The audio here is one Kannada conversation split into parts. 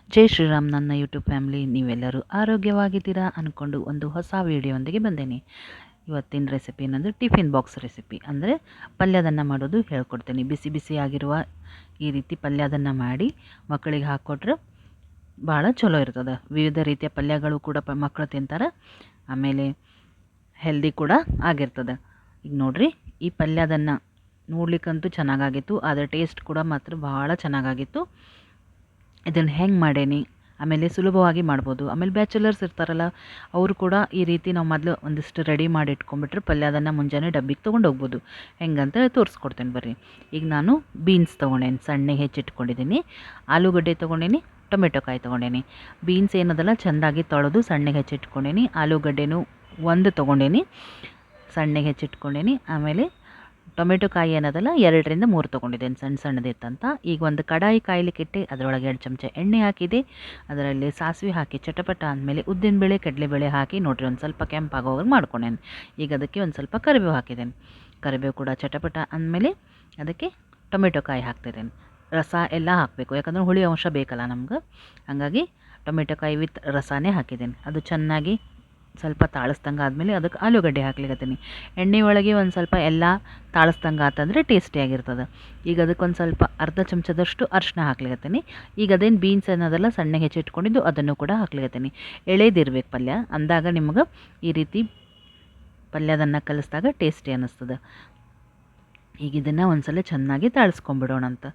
ಜೈ ಶ್ರೀರಾಮ್. ನನ್ನ ಯೂಟ್ಯೂಬ್ ಫ್ಯಾಮಿಲಿ ನೀವೆಲ್ಲರೂ ಆರೋಗ್ಯವಾಗಿದ್ದೀರಾ ಅಂದ್ಕೊಂಡು ಒಂದು ಹೊಸ ವಿಡಿಯೋದೊಂದಿಗೆ ಬಂದೇನೆ. ಇವತ್ತಿನ ರೆಸಿಪಿ ಏನಂದರೆ ಟಿಫಿನ್ ಬಾಕ್ಸ್ ರೆಸಿಪಿ, ಅಂದರೆ ಪಲ್ಯದನ್ನು ಮಾಡೋದು ಹೇಳ್ಕೊಡ್ತೀನಿ. ಬಿಸಿ ಬಿಸಿಯಾಗಿರುವ ಈ ರೀತಿ ಪಲ್ಯದನ್ನು ಮಾಡಿ ಮಕ್ಕಳಿಗೆ ಹಾಕ್ಕೊಟ್ರೆ ಭಾಳ ಚಲೋ ಇರ್ತದೆ. ವಿವಿಧ ರೀತಿಯ ಪಲ್ಯಗಳು ಕೂಡ ಮಕ್ಕಳು ತಿಂತಾರೆ, ಆಮೇಲೆ ಹೆಲ್ದಿ ಕೂಡ ಆಗಿರ್ತದೆ. ಈಗ ನೋಡಿರಿ, ಈ ಪಲ್ಯದನ್ನು ನೋಡ್ಲಿಕ್ಕಂತೂ ಚೆನ್ನಾಗಾಗಿತ್ತು, ಅದರ ಟೇಸ್ಟ್ ಕೂಡ ಮಾತ್ರ ಭಾಳ ಚೆನ್ನಾಗಾಗಿತ್ತು. ಇದನ್ನು ಹೆಂಗೆ ಮಾಡೇನಿ, ಆಮೇಲೆ ಸುಲಭವಾಗಿ ಮಾಡ್ಬೋದು. ಆಮೇಲೆ ಬ್ಯಾಚುಲರ್ಸ್ ಇರ್ತಾರಲ್ಲ, ಅವರು ಕೂಡ ಈ ರೀತಿ ನಾವು ಮೊದಲು ಒಂದಿಷ್ಟು ರೆಡಿ ಮಾಡಿ ಇಟ್ಕೊಂಡ್ಬಿಟ್ರೆ ಪಲ್ಯದನ್ನು ಮುಂಜಾನೆ ಡಬ್ಬಿಗೆ ತೊಗೊಂಡು ಹೋಗ್ಬೋದು. ಹೆಂಗಂತ ತೋರಿಸ್ಕೊಡ್ತೇನೆ ಬರ್ರಿ. ಈಗ ನಾನು ಬೀನ್ಸ್ ತೊಗೊಂಡೇನಿ, ಸಣ್ಣಗೆ ಹೆಚ್ಚಿಟ್ಕೊಂಡಿದ್ದೀನಿ. ಆಲೂಗಡ್ಡೆ ತೊಗೊಂಡೇನಿ, ಟೊಮೆಟೊ ಕಾಯಿ ತೊಗೊಂಡೇನಿ. ಬೀನ್ಸ್ ಏನದಲ್ಲ ಚೆಂದಾಗಿ ತೊಳೆದು ಸಣ್ಣಗೆ ಹೆಚ್ಚಿಟ್ಕೊಂಡೇನಿ. ಆಲೂಗಡ್ಡೆನೂ ಒಂದು ತೊಗೊಂಡೇನಿ, ಸಣ್ಣಗೆ ಹೆಚ್ಚಿಟ್ಕೊಂಡೇನಿ. ಆಮೇಲೆ ಟೊಮೆಟೊ ಕಾಯಿ ಏನದಲ್ಲ 2ರಿಂದ 3 ತೊಗೊಂಡಿದ್ದೇನೆ, ಸಣ್ಣ ಸಣ್ಣದಿತ್ತಂತ. ಈಗ ಒಂದು ಕಡಾಯಿ ಕಾಯ್ಲಿಕ್ಕಿಟ್ಟೆ, ಅದರೊಳಗೆ 2 ಚಮಚ ಎಣ್ಣೆ ಹಾಕಿದೆ. ಅದರಲ್ಲಿ ಸಾಸಿವೆ ಹಾಕಿ ಚಟಪಟ ಅಂದಮೇಲೆ ಉದ್ದಿನಬೇಳೆ ಕಡಲೆಬೇಳೆ ಹಾಕಿ ನೋಡಿರಿ ಒಂದು ಸ್ವಲ್ಪ ಕೆಂಪಾಗೋಗಿ ಮಾಡ್ಕೊಂಡೇನೆ. ಈಗ ಅದಕ್ಕೆ ಒಂದು ಸ್ವಲ್ಪ ಕರಿಬೇವು ಹಾಕಿದ್ದೇನೆ. ಕರಿಬೇವು ಕೂಡ ಚಟಪಟ ಅಂದಮೇಲೆ ಅದಕ್ಕೆ ಟೊಮೆಟೊ ಕಾಯಿ ಹಾಕ್ತಿದ್ದೇನೆ. ರಸ ಎಲ್ಲ ಹಾಕಬೇಕು, ಯಾಕಂದರೆ ಹುಳಿ ಅಂಶ ಬೇಕಲ್ಲ ನಮ್ಗೆ. ಹಾಗಾಗಿ ಟೊಮೆಟೊ ಕಾಯಿ ವಿತ್ ರಸನೇ ಹಾಕಿದ್ದೇನೆ. ಅದು ಚೆನ್ನಾಗಿ ಸ್ವಲ್ಪ ತಾಳಿಸ್ದಂಗೆ ಆದಮೇಲೆ ಅದಕ್ಕೆ ಆಲೂಗಡ್ಡೆ ಹಾಕ್ಲಿಕ್ಕತ್ತೀನಿ. ಎಣ್ಣೆ ಒಳಗೆ ಒಂದು ಸ್ವಲ್ಪ ಎಲ್ಲ ತಾಳಿಸ್ದಂಗೆ ಆತಂದರೆ ಟೇಸ್ಟಿಯಾಗಿರ್ತದೆ. ಈಗ ಅದಕ್ಕೆ ಒಂದು ಸ್ವಲ್ಪ ಅರ್ಧ ಚಮಚದಷ್ಟು ಅರಿಶಿನ ಹಾಕ್ಲಿಕ್ಕತ್ತೀನಿ. ಈಗ ಅದೇನು ಬೀನ್ಸ್ ಅನ್ನೋದೆಲ್ಲ ಸಣ್ಣಗೆ ಹೆಚ್ಚಿಟ್ಕೊಂಡಿದ್ದು ಅದನ್ನು ಕೂಡ ಹಾಕ್ಲಿಕ್ಕತ್ತೀನಿ. ಎಳೆದಿರ್ಬೇಕು ಪಲ್ಯ, ಅಂದಾಗ ನಿಮ್ಗೆ ಈ ರೀತಿ ಪಲ್ಯದನ್ನು ಕಲಿಸಿದಾಗ ಟೇಸ್ಟಿ ಅನ್ನಿಸ್ತದೆ. ಈಗ ಇದನ್ನು ಒಂದು ಸಲ ಚೆನ್ನಾಗಿ ತಾಳಿಸ್ಕೊಂಬಿಡೋಣ ಅಂತ.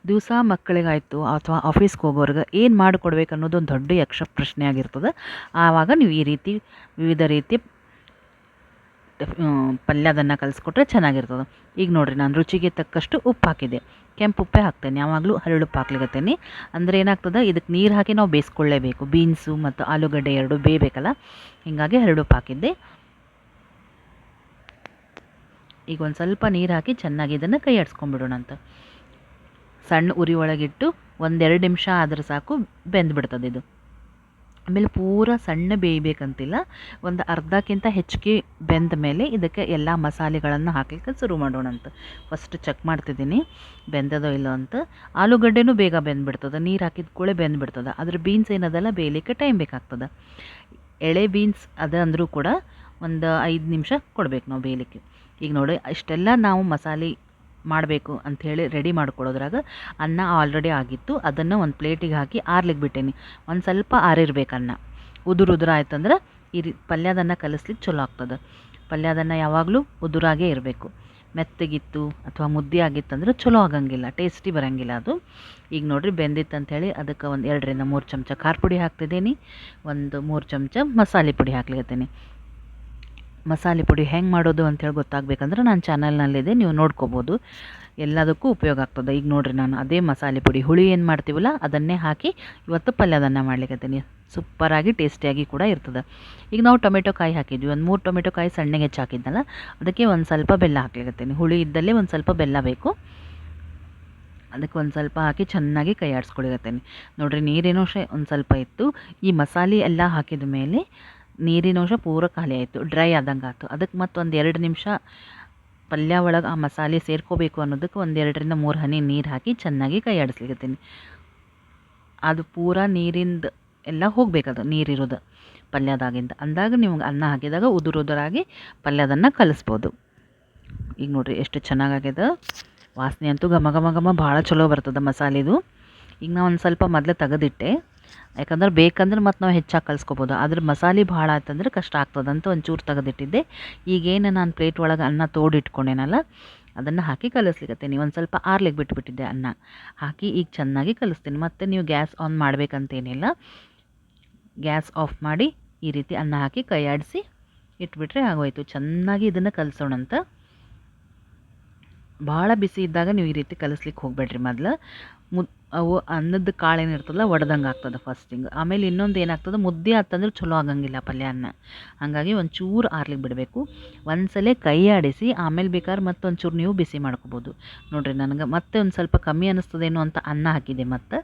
ದಿವಸ ಮಕ್ಕಳಿಗಾಯಿತು ಅಥವಾ ಆಫೀಸ್ಗೆ ಹೋಗೋರ್ಗೆ ಏನು ಮಾಡಿಕೊಡ್ಬೇಕು ಅನ್ನೋದು ಒಂದು ದೊಡ್ಡ ಯಕ್ಷ ಪ್ರಶ್ನೆ ಆಗಿರ್ತದೆ. ಆವಾಗ ನೀವು ಈ ರೀತಿ ವಿವಿಧ ರೀತಿಯ ಪಲ್ಯದನ್ನು ಕಲಿಸ್ಕೊಟ್ರೆ ಚೆನ್ನಾಗಿರ್ತದೆ. ಈಗ ನೋಡಿರಿ, ನಾನು ರುಚಿಗೆ ತಕ್ಕಷ್ಟು ಉಪ್ಪು ಹಾಕಿದೆ. ಕೆಂಪು ಉಪ್ಪೇ ಹಾಕ್ತೇನೆ, ಯಾವಾಗಲೂ ಹರಳುಪ್ಪು ಹಾಕ್ಲಿಕ್ಕತ್ತೇನೆ. ಅಂದರೆ ಏನಾಗ್ತದೆ, ಇದಕ್ಕೆ ನೀರು ಹಾಕಿ ನಾವು ಬೇಯಿಸ್ಕೊಳ್ಳೇಬೇಕು. ಬೀನ್ಸು ಮತ್ತು ಆಲೂಗಡ್ಡೆ ಎರಡು ಬೇಯಬೇಕಲ್ಲ, ಹೀಗಾಗಿ ಹರಳುಪ್ಪು ಹಾಕಿದ್ದೆ. ಈಗ ಒಂದು ಸ್ವಲ್ಪ ನೀರು ಹಾಕಿ ಚೆನ್ನಾಗಿ ಇದನ್ನು ಕೈ ಆಡಿಸ್ಕೊಂಡ್ಬಿಡೋಣ ಅಂತ. ಸಣ್ಣ ಉರಿ ಒಳಗಿಟ್ಟು 1-2 ನಿಮಿಷ ಆದ್ರೆ ಸಾಕು, ಬೆಂದ್ಬಿಡ್ತದೆ ಇದು. ಆಮೇಲೆ ಪೂರ ಸಣ್ಣ ಬೇಯಬೇಕಂತಿಲ್ಲ, ಒಂದು ಅರ್ಧಕ್ಕಿಂತ ಹೆಚ್ಚಿಗೆ ಬೆಂದ ಮೇಲೆ ಇದಕ್ಕೆ ಎಲ್ಲ ಮಸಾಲೆಗಳನ್ನು ಹಾಕಲಿಕ್ಕೆ ಶುರು ಮಾಡೋಣ ಅಂತ. ಫಸ್ಟ್ ಚೆಕ್ ಮಾಡ್ತಿದ್ದೀನಿ ಬೆಂದದೋ ಇಲ್ಲೋ ಅಂತ. ಆಲೂಗಡ್ಡೆನೂ ಬೇಗ ಬೆಂದ್ಬಿಡ್ತದೆ, ನೀರು ಹಾಕಿದ ಕೂಡಲೇ ಬೆಂದ್ಬಿಡ್ತದೆ. ಅದ್ರ ಬೀನ್ಸ್ ಏನದಲ್ಲ ಬೇಯಲಿಕ್ಕೆ ಟೈಮ್ ಬೇಕಾಗ್ತದೆ. ಎಳೆ ಬೀನ್ಸ್ ಅದ ಅಂದರೂ ಕೂಡ ಒಂದು 5 ನಿಮಿಷ ಕೊಡ್ಬೇಕು ನಾವು ಬೇಯಲಿಕ್ಕೆ. ಈಗ ನೋಡಿ, ಇಷ್ಟೆಲ್ಲ ನಾವು ಮಸಾಲೆ ಮಾಡಬೇಕು ಅಂಥೇಳಿ ರೆಡಿ ಮಾಡ್ಕೊಳ್ಳೋದ್ರಾಗ ಅನ್ನ ಆಲ್ರೆಡಿ ಆಗಿತ್ತು. ಅದನ್ನು ಒಂದು ಪ್ಲೇಟಿಗೆ ಹಾಕಿ ಆರ್ಲಿಕ್ಕೆ ಬಿಟ್ಟೇನಿ. ಒಂದು ಸ್ವಲ್ಪ ಆರಿರ್ಬೇಕು ಅನ್ನ. ಉದುರು ಆಯ್ತಂದ್ರೆ ಈ ಪಲ್ಯದನ್ನು ಕಲಿಸ್ಲಿಕ್ಕೆ ಚಲೋ ಆಗ್ತದೆ. ಪಲ್ಯದನ್ನು ಯಾವಾಗಲೂ ಉದುರಾಗೇ ಇರಬೇಕು. ಮೆತ್ತಗಿತ್ತು ಅಥವಾ ಮುದ್ದೆ ಆಗಿತ್ತಂದ್ರೆ ಚಲೋ ಆಗಂಗಿಲ್ಲ, ಟೇಸ್ಟಿ ಬರೋಂಗಿಲ್ಲ ಅದು. ಈಗ ನೋಡಿರಿ ಬೆಂದಿತ್ತು ಅಂಥೇಳಿ ಅದಕ್ಕೆ ಒಂದು 2ರಿಂದ 3 ಚಮಚ ಖಾರ ಪುಡಿ ಹಾಕ್ತಿದ್ದೀನಿ. ಒಂದು 3 ಚಮಚ ಮಸಾಲೆ ಪುಡಿ ಹಾಕ್ಲಿಕ್ಕತ್ತೀನಿ. ಮಸಾಲೆ ಪುಡಿ ಹೆಂಗೆ ಮಾಡೋದು ಅಂಥೇಳಿ ಗೊತ್ತಾಗಬೇಕಂದ್ರೆ ನನ್ನ ಚಾನಲ್ನಲ್ಲಿದೆ, ನೀವು ನೋಡ್ಕೋಬೋದು. ಎಲ್ಲದಕ್ಕೂ ಉಪಯೋಗ ಆಗ್ತದೆ. ಈಗ ನೋಡಿರಿ, ನಾನು ಅದೇ ಮಸಾಲೆ ಪುಡಿ ಹುಳಿ ಏನು ಮಾಡ್ತೀವಲ್ಲ ಅದನ್ನೇ ಹಾಕಿ ಇವತ್ತು ಪಲ್ಯದನ್ನು ಮಾಡ್ಲಿಕ್ಕತ್ತೀನಿ. ಸೂಪರಾಗಿ ಟೇಸ್ಟಿಯಾಗಿ ಕೂಡ ಇರ್ತದೆ. ಈಗ ನಾವು ಟೊಮೆಟೊ ಕಾಯಿ ಹಾಕಿದ್ವಿ, ಒಂದು 3 ಟೊಮೆಟೊ ಕಾಯಿ ಸಣ್ಣಗೆ ಹೆಚ್ಚು ಹಾಕಿದ್ನಲ್ಲ, ಅದಕ್ಕೆ ಒಂದು ಸ್ವಲ್ಪ ಬೆಲ್ಲ ಹಾಕ್ಲಿಕ್ಕತ್ತೀನಿ. ಹುಳಿ ಇದ್ದಲ್ಲೇ ಒಂದು ಸ್ವಲ್ಪ ಬೆಲ್ಲ ಬೇಕು, ಅದಕ್ಕೆ ಒಂದು ಸ್ವಲ್ಪ ಹಾಕಿ ಚೆನ್ನಾಗಿ ಕೈ ಆಡಿಸ್ಕೊಳಿಕತ್ತೀನಿ. ನೋಡಿರಿ, ನೀರಿನಂಶ ಒಂದು ಸ್ವಲ್ಪ ಇತ್ತು. ಈ ಮಸಾಲೆ ಎಲ್ಲ ಹಾಕಿದ ಮೇಲೆ ನೀರಿನಂಶ ಪೂರ ಖಾಲಿ ಆಯಿತು, ಡ್ರೈ ಆದಂಗೆ ಆಯ್ತು. ಅದಕ್ಕೆ ಮತ್ತೊಂದು 2 ನಿಮಿಷ ಪಲ್ಯ ಒಳಗೆ ಆ ಮಸಾಲೆ ಸೇರ್ಕೋಬೇಕು ಅನ್ನೋದಕ್ಕೆ ಒಂದು 2ರಿಂದ 3 ಹನಿ ನೀರು ಹಾಕಿ ಚೆನ್ನಾಗಿ ಕೈ ಆಡಿಸ್ಲಿಕ್ಕತ್ತೀನಿ. ಅದು ಪೂರ ನೀರಿಂದ ಎಲ್ಲ ಹೋಗಬೇಕದು, ನೀರಿರೋದು ಪಲ್ಯದಾಗಿಂದ. ಅಂದಾಗ ನಿಮ್ಗೆ ಅನ್ನ ಹಾಕಿದಾಗ ಉದುರಾಗಿ ಪಲ್ಯದನ್ನು ಕಲಿಸ್ಬೋದು. ಈಗ ನೋಡಿರಿ ಎಷ್ಟು ಚೆನ್ನಾಗಾಗ್ಯದ. ವಾಸನೆ ಅಂತೂ ಘಮ ಘಮ ಘಮ ಭಾಳ ಚಲೋ ಬರ್ತದೆ ಮಸಾಲೆದು. ಈಗ ನಾವು ಒಂದು ಸ್ವಲ್ಪ ಮೊದಲೇ ತೆಗೆದಿಟ್ಟೆ, ಯಾಕಂದ್ರೆ ಬೇಕಂದ್ರೆ ಮತ್ತು ನಾವು ಹೆಚ್ಚಾಗಿ ಕಲಿಸ್ಕೊಬೋದು. ಆದ್ರೆ ಮಸಾಲೆ ಭಾಳ ಆಯ್ತಂದ್ರೆ ಕಷ್ಟ ಆಗ್ತದಂತ ಒಂಚೂರು ತೆಗೆದಿಟ್ಟಿದ್ದೆ. ಈಗೇನು ನಾನು ಪ್ಲೇಟ್ ಒಳಗೆ ಅನ್ನ ತೋಡಿಟ್ಕೊಂಡೇನಲ್ಲ ಅದನ್ನು ಹಾಕಿ ಕಲಿಸ್ಲಿಕ್ಕತ್ತೀನಿ. ಒಂದು ಸ್ವಲ್ಪ ಆರ್ಲಿಕ್ಕೆ ಬಿಟ್ಬಿಟ್ಟಿದ್ದೆ ಅನ್ನ ಹಾಕಿ. ಈಗ ಚೆನ್ನಾಗಿ ಕಲಿಸ್ತೀನಿ. ಮತ್ತು ನೀವು ಗ್ಯಾಸ್ ಆನ್ ಮಾಡಬೇಕಂತೇನಿಲ್ಲ, ಗ್ಯಾಸ್ ಆಫ್ ಮಾಡಿ ಈ ರೀತಿ ಅನ್ನ ಹಾಕಿ ಕೈ ಆಡಿಸಿ ಇಟ್ಬಿಟ್ರೆ ಆಗೋಯ್ತು. ಚೆನ್ನಾಗಿ ಇದನ್ನು ಕಲಿಸೋಣಂತ. ಭಾಳ ಬಿಸಿ ಇದ್ದಾಗ ನೀವು ಈ ರೀತಿ ಕಲಿಸ್ಲಿಕ್ಕೆ ಹೋಗಬೇಡ್ರಿ. ಮೊದಲು ಅವು ಅನ್ನದ ಕಾಳು ಏನಿರ್ತದಲ್ಲ ಒಡೆದಂಗೆ ಆಗ್ತದೆ ಫಸ್ಟಿಂಗ್. ಆಮೇಲೆ ಇನ್ನೊಂದು ಏನಾಗ್ತದೆ, ಮುದ್ದೆ ಆತಂದ್ರೆ ಚಲೋ ಆಗಂಗಿಲ್ಲ ಪಲ್ಯ ಅನ್ನ. ಹಾಗಾಗಿ ಒಂಚೂರು ಆರ್ಲಿಕ್ಕೆ ಬಿಡಬೇಕು. ಒಂದ್ಸಲ ಕೈ ಆಡಿಸಿ ಆಮೇಲೆ ಬೇಕಾದ್ರೆ ಮತ್ತೊಂಚೂರು ನೀವು ಬಿಸಿ ಮಾಡ್ಕೋಬೋದು. ನೋಡಿರಿ, ನನಗೆ ಮತ್ತೆ ಒಂದು ಸ್ವಲ್ಪ ಕಮ್ಮಿ ಅನ್ನಿಸ್ತದೇನೋ ಅಂತ ಅನ್ನ ಹಾಕಿದೆ, ಮತ್ತು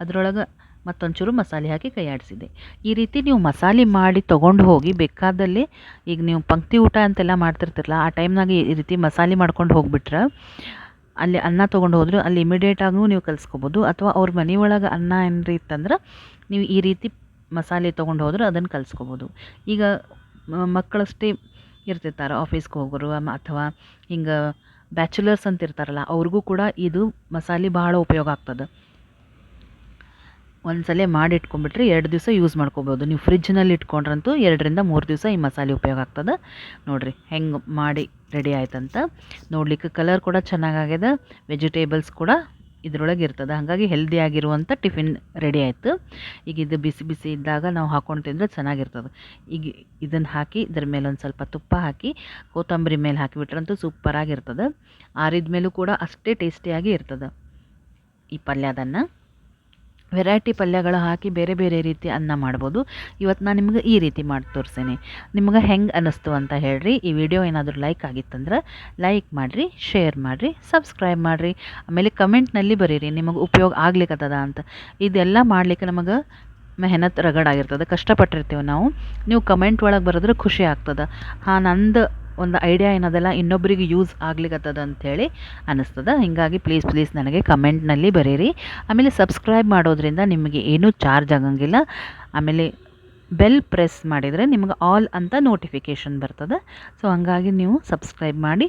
ಅದರೊಳಗೆ ಮತ್ತೊಂಚೂರು ಮಸಾಲೆ ಹಾಕಿ ಕೈ ಆಡಿಸಿದೆ. ಈ ರೀತಿ ನೀವು ಮಸಾಲೆ ಮಾಡಿ ತೊಗೊಂಡು ಹೋಗಿ ಬೇಕಾದಲ್ಲಿ, ಈಗ ನೀವು ಪಂಕ್ತಿ ಊಟ ಅಂತೆಲ್ಲ ಮಾಡ್ತಿರ್ತಿರಲ್ಲ, ಆ ಟೈಮ್ನಾಗ ಈ ರೀತಿ ಮಸಾಲೆ ಮಾಡ್ಕೊಂಡು ಹೋಗ್ಬಿಟ್ರೆ ಅಲ್ಲಿ ಅನ್ನ ತೊಗೊಂಡು ಹೋದ್ರು ಅಲ್ಲಿ ಇಮಿಡಿಯೇಟಾಗೂ ನೀವು ಕಲಿಸ್ಕೋಬೋದು, ಅಥವಾ ಅವ್ರ ಮನೆಯೊಳಗೆ ಅನ್ನ ಏನ್ರಿ ಇತ್ತಂದ್ರೆ ನೀವು ಈ ರೀತಿ ಮಸಾಲೆ ತೊಗೊಂಡು ಹೋದ್ರೆ ಅದನ್ನು ಕಲಿಸ್ಕೋಬೋದು. ಈಗ ಮಕ್ಕಳಷ್ಟೇ ಇರ್ತಿರ್ತಾರೆ ಆಫೀಸ್ಗೆ ಹೋಗೋರು ಅಥವಾ ಹಿಂಗೆ ಬ್ಯಾಚುಲರ್ಸ್ ಅಂತ ಇರ್ತಾರಲ್ಲ, ಅವ್ರಿಗೂ ಕೂಡ ಇದು ಮಸಾಲೆ ಭಾಳ ಉಪಯೋಗ ಆಗ್ತದೆ. ಒಂದ್ಸಲ ಮಾಡಿ ಇಟ್ಕೊಂಡ್ಬಿಟ್ರೆ 2 ದಿವಸ ಯೂಸ್ ಮಾಡ್ಕೋಬೋದು. ನೀವು ಫ್ರಿಜ್ನಲ್ಲಿ ಇಟ್ಕೊಂಡ್ರಂತೂ 2 ರಿಂದ 3 ದಿವಸ ಈ ಮಸಾಲೆ ಉಪಯೋಗ ಆಗ್ತದೆ. ನೋಡಿರಿ ಹೆಂಗೆ ಮಾಡಿ ರೆಡಿ ಆಯ್ತಂತ. ನೋಡ್ಲಿಕ್ಕೆ ಕಲರ್ ಕೂಡ ಚೆನ್ನಾಗಾಗ್ಯದ, ವೆಜಿಟೇಬಲ್ಸ್ ಕೂಡ ಇದ್ರೊಳಗೆ ಇರ್ತದೆ, ಹಾಗಾಗಿ ಹೆಲ್ದಿ ಆಗಿರುವಂಥ ಟಿಫಿನ್ ರೆಡಿ ಆಯಿತು. ಈಗ ಇದು ಬಿಸಿ ಬಿಸಿ ಇದ್ದಾಗ ನಾವು ಹಾಕೊಂಡು ತಿಂದರೆ ಚೆನ್ನಾಗಿರ್ತದೆ. ಈಗ ಇದನ್ನು ಹಾಕಿ ಇದ್ರ ಮೇಲೆ ಒಂದು ಸ್ವಲ್ಪ ತುಪ್ಪ ಹಾಕಿ ಕೊತ್ತಂಬರಿ ಮೇಲೆ ಹಾಕಿಬಿಟ್ರಂತೂ ಸೂಪರಾಗಿರ್ತದೆ. ಆರಿದ ಮೇಲೂ ಕೂಡ ಅಷ್ಟೇ ಟೇಸ್ಟಿಯಾಗಿ ಇರ್ತದೆ ಈ ಪಲ್ಯದನ್ನು. ವೆರೈಟಿ ಪಲ್ಯಗಳು ಹಾಕಿ ಬೇರೆ ಬೇರೆ ರೀತಿ ಅನ್ನ ಮಾಡ್ಬೋದು. ಇವತ್ತು ನಾನು ನಿಮ್ಗೆ ಈ ರೀತಿ ಮಾಡಿ ತೋರಿಸೇನೆ. ನಿಮ್ಗೆ ಹೆಂಗೆ ಅನ್ನಿಸ್ತು ಅಂತ ಹೇಳ್ರಿ. ಈ ವಿಡಿಯೋ ಏನಾದರೂ ಲೈಕ್ ಆಗಿತ್ತಂದ್ರೆ ಲೈಕ್ ಮಾಡಿರಿ, ಶೇರ್ ಮಾಡಿರಿ, ಸಬ್ಸ್ಕ್ರೈಬ್ ಮಾಡಿರಿ. ಆಮೇಲೆ ಕಮೆಂಟ್ನಲ್ಲಿ ಬರೀರಿ ನಿಮಗೆ ಉಪಯೋಗ ಆಗ್ಲಿಕ್ಕತ್ತದ ಅಂತ. ಇದೆಲ್ಲ ಮಾಡ್ಲಿಕ್ಕೆ ನಮಗೆ ಮೆಹನತ್ ರಗಡಾಗಿರ್ತದೆ, ಕಷ್ಟಪಟ್ಟಿರ್ತೀವಿ ನಾವು. ನೀವು ಕಮೆಂಟ್ ಒಳಗೆ ಬರೆದ್ರೆ ಖುಷಿ ಆಗ್ತದೆ. ಹಾಂ, ನಂದು ಒಂದು ಐಡಿಯಾ ಏನದಲ್ಲ ಇನ್ನೊಬ್ಬರಿಗೆ ಯೂಸ್ ಆಗ್ಲಿಕ್ಕತ್ತದ ಅಂಥೇಳಿ ಅನ್ನಿಸ್ತದೆ. ಹೀಗಾಗಿ ಪ್ಲೀಸ್ ನನಗೆ ಕಮೆಂಟ್ನಲ್ಲಿ ಬರೀರಿ. ಆಮೇಲೆ ಸಬ್ಸ್ಕ್ರೈಬ್ ಮಾಡೋದ್ರಿಂದ ನಿಮಗೆ ಏನೂ ಚಾರ್ಜ್ ಆಗಂಗಿಲ್ಲ. ಆಮೇಲೆ ಬೆಲ್ ಪ್ರೆಸ್ ಮಾಡಿದರೆ ನಿಮ್ಗೆ ಆಲ್ ಅಂತ ನೋಟಿಫಿಕೇಷನ್ ಬರ್ತದೆ. ಸೊ ಹಾಗಾಗಿ ನೀವು ಸಬ್ಸ್ಕ್ರೈಬ್ ಮಾಡಿ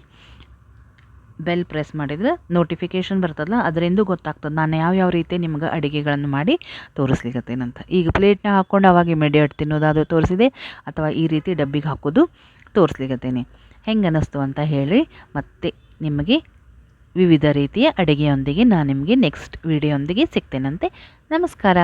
ಬೆಲ್ ಪ್ರೆಸ್ ಮಾಡಿದರೆ ನೋಟಿಫಿಕೇಷನ್ ಬರ್ತದಲ್ಲ, ಅದರಿಂದ ಗೊತ್ತಾಗ್ತದೆ ನಾನು ಯಾವ ರೀತಿ ನಿಮ್ಗೆ ಅಡುಗೆಗಳನ್ನು ಮಾಡಿ ತೋರಿಸ್ಲಿಕ್ಕತ್ತೇನಂತ. ಈಗ ಪ್ಲೇಟ್ನ ಹಾಕ್ಕೊಂಡು ಅವಾಗ ಇಮಿಡಿಯೇಟ್ ತಿನ್ನೋದಾದರೂ ತೋರಿಸಿದೆ, ಅಥವಾ ಈ ರೀತಿ ಡಬ್ಬಿಗೆ ಹಾಕೋದು ತೋರಿಸ್ಲಿಕ್ಕತ್ತೇನೆ. ಹೆಂಗೆ ಅನ್ನಿಸ್ತು ಅಂತ ಹೇಳಿ. ಮತ್ತು ನಿಮಗೆ ವಿವಿಧ ರೀತಿಯ ಅಡುಗೆಯೊಂದಿಗೆ ನಾನು ನಿಮಗೆ ನೆಕ್ಸ್ಟ್ ವಿಡಿಯೋಂದಿಗೆ ಸಿಗ್ತೇನಂತೆ. ನಮಸ್ಕಾರ.